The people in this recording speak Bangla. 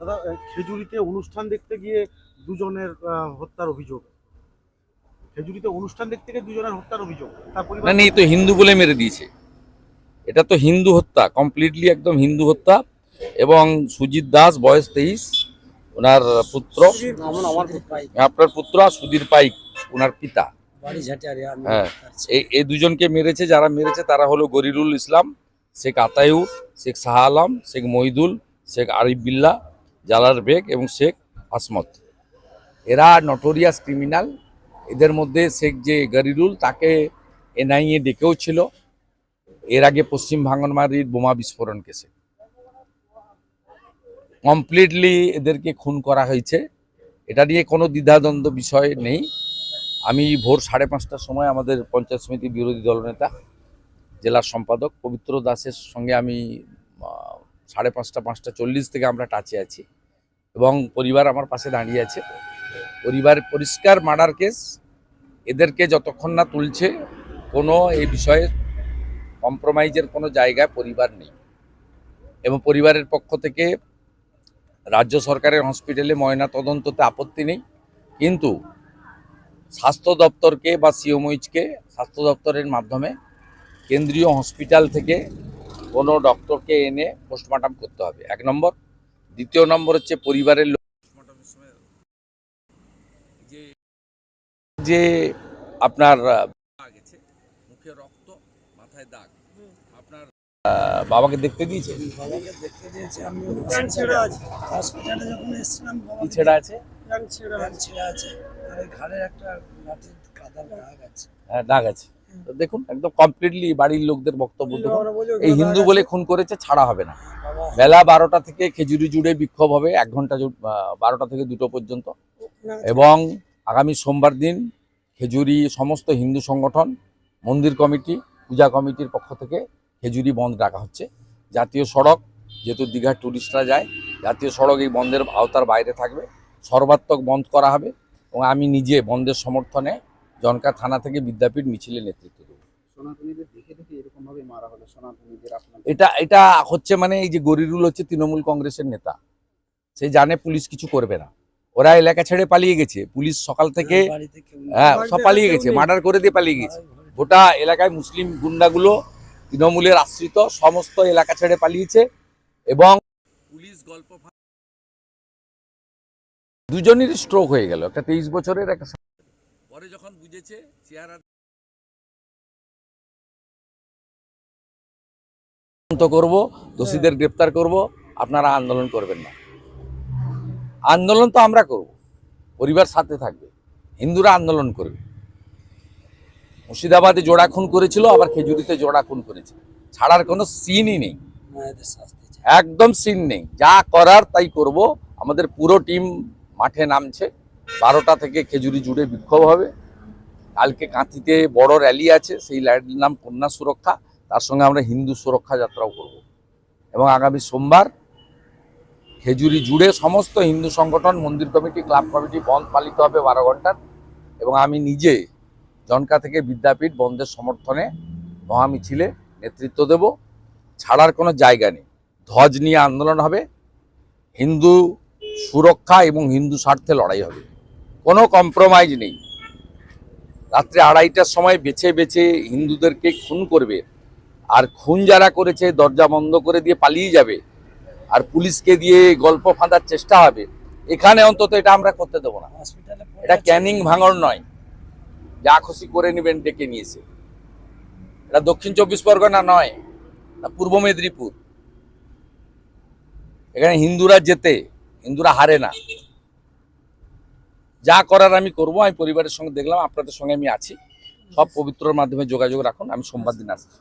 দাদা, খেজুরিতে অনুষ্ঠান দেখতে গিয়ে দুজনের হত্যার অভিযোগ। খেজুরিতে অনুষ্ঠান দেখতে গিয়ে দুজনের হত্যার অভিযোগ। তার না পরিবার না, এই তো হিন্দু বলে মেরে দিয়েছে। এটা তো হিন্দু হত্যা, কমপ্লিটলি একদম হিন্দু হত্যা। এবং সুজিত দাস বয়স 23, ওনার পুত্র, আপনার পুত্র সুধীর পাইক ওনার পিতা। হ্যাঁ, এই দুজনকে মেরেছে। যারা মেরেছে তারা হলো গরিরুল ইসলাম, শেখ আতায়ুর, শেখ শাহ আলম, শেখ মহিদুল, শেখ আরিফ বিল্লাহ, জালাল বেগ এবং শেখ আসমত। এরা নটোরিয়াস ক্রিমিনাল। এদের মধ্যে শেখ যে গরিরুল, তাকে এনআইএ ডেকেও ছিল এর আগে পশ্চিম ভাঙনমারির বোমা বিস্ফোরণ কেসে। কমপ্লিটলি এদেরকে খুন করা হয়েছে, এটা নিয়ে কোনো দ্বিধাদ্বন্দ্ব বিষয় নেই। আমি ভোর 5:30টার সময় আমাদের পঞ্চায়েত সমিতি বিরোধী দলনেতা জেলার সম্পাদক পবিত্র দাসের সঙ্গে আমি 5:30, 5:40 থেকে আমরা টাচে আছি এবং পরিবার আমার পাশে দাঁড়িয়ে আছে। পরিবার পরিষ্কার মার্ডার কেস, এদেরকে যতক্ষণ না তুলছে কোনো এই বিষয়ে কম্প্রোমাইজের কোনো জায়গায় পরিবার নেই। এবং পরিবারের পক্ষ থেকে রাজ্য সরকারের হসপিটালে ময়না তদন্ততে আপত্তি নেই, কিন্তু স্বাস্থ্য দপ্তরকে বা সিওমইচকে স্বাস্থ্য দপ্তরের মাধ্যমে কেন্দ্রীয় হসপিটাল থেকে কোনো ডক্টরকে এনে পোস্টমর্টম করতে হবে, 1 নম্বর। দ্বিতীয় নম্বর হচ্ছে পরিবারের লোক যে আপনার মুখে রক্ত, মাথায় দাগ, আপনার বাবাকে দেখতে দিয়েছে। বাবাকে দেখতে দিয়েছে, আমি হসপিটালে যখন এসেছিলাম কি ছেঁড়া আছে? ছেঁড়া আছে, আর এই ঘাড়ে একটা লাঠির কাদার দাগ আছে। হ্যাঁ, দাগ আছে। তো দেখুন, একদম কমপ্লিটলি বাড়ির লোকদের বক্তব্য দেখুন, এই হিন্দু বলে খুন করেছে, ছাড়া হবে না। বেলা 12টা থেকে খেজুরি জুড়ে বিক্ষোভ হবে 1 ঘন্টা, 12টা থেকে 2টো পর্যন্ত। এবং আগামী সোমবার দিন খেজুরি সমস্ত হিন্দু সংগঠন, মন্দির কমিটি, পূজা কমিটির পক্ষ থেকে খেজুরি বন্ধ রাখা হচ্ছে। জাতীয় সড়ক, যেহেতু দীঘার টুরিস্টরা যায়, জাতীয় সড়ক এই বন্ধের আওতার বাইরে থাকবে, সর্বাত্মক বন্ধ করা হবে। এবং আমি নিজে বন্ধের সমর্থনে জনকা থানা থেকে বিদ্যাপীঠ মিছিলে নেতৃত্ব দেব। এটা হচ্ছে মানে এই যে গরিরুল হচ্ছে তৃণমূল কংগ্রেসের নেতা, সে জানে পুলিশ কিছু করবে না। ওরা এলাকা ছেড়ে পালিয়ে গেছে, পুলিশ সকাল থেকে সব পালিয়ে গেছে, মার্ডার করে দিয়ে পালিয়ে গেছে। গোটা এলাকায় মুসলিম গুন্ডাগুলো তৃণমূলের আশ্রিত সমস্ত এলাকা ছেড়ে পালিয়েছে। এবং পুলিশ গল্প দুজনেরই স্ট্রোক হয়ে গেল, একটা 23 বছরের, একটা পরে যখন বুঝেছে চেহারা করব, দোষীদের গ্রেপ্তার করব, আপনারা আন্দোলন করবেন না। আন্দোলন তো আমরা করব, পরিবার সাথে থাকবে, হিন্দুরা আন্দোলন করবে। মুর্শিদাবাদে জোড়া খুন করেছিল, আবার খেজুরিতে জোড়া খুন করেছে, ছাড়ার কোনো সিনই নেই, একদম সিন নেই। যা করার তাই করব। আমাদের পুরো টিম মাঠে নামছে, 12টা থেকে খেজুরি জুড়ে বিক্ষোভ হবে। কালকে কাঁথিতে বড় র্যালি আছে, সেই র্যালির নাম কন্যা সুরক্ষা, তার সঙ্গে আমরা হিন্দু সুরক্ষা যাত্রাও করব। এবং আগামী সোমবার খেজুরি জুড়ে সমস্ত হিন্দু সংগঠন, মন্দির কমিটি, ক্লাব কমিটি বন্ধ পালিত হবে 12 ঘন্টার। এবং আমি নিজে জনকা থেকে বিদ্যাপীঠ বন্ধের সমর্থনে মহামিছিলে নেতৃত্ব দেব। ছাড়ার কোনো জায়গা নেই, ধ্বজ নিয়ে আন্দোলন হবে, হিন্দু সুরক্ষা এবং হিন্দু স্বার্থে লড়াই হবে, কোনো কম্প্রোমাইজ নেই। রাত্রে 2:30টার সময় বেছে বেছে হিন্দুদেরকে খুন করবে, আর খুন যারা করেছে দরজা বন্ধ করে দিয়ে পালিয়ে যাবে, আর পুলিশকে দিয়ে গল্প ফাঁদার চেষ্টা হবে। এখানে অন্তত এটা আমরা করতে দেবো না। এটা ক্যানিং ভাঙড় নয়, যা খুশি করে নেবেন ডেকে নিয়েছে। এটা দক্ষিণ 24 পরগনা নয়, পূর্ব মেদিনীপুর। এখানে হিন্দুরা জেতে, হিন্দুরা হারে না। যা করার আমি করব। আমি পরিবারের সঙ্গে দেখলাম, আপনাদের সঙ্গে আমি আছি, সব পবিত্রর মাধ্যমে যোগাযোগ রাখুন। আমি সোমবার দিন আসছি।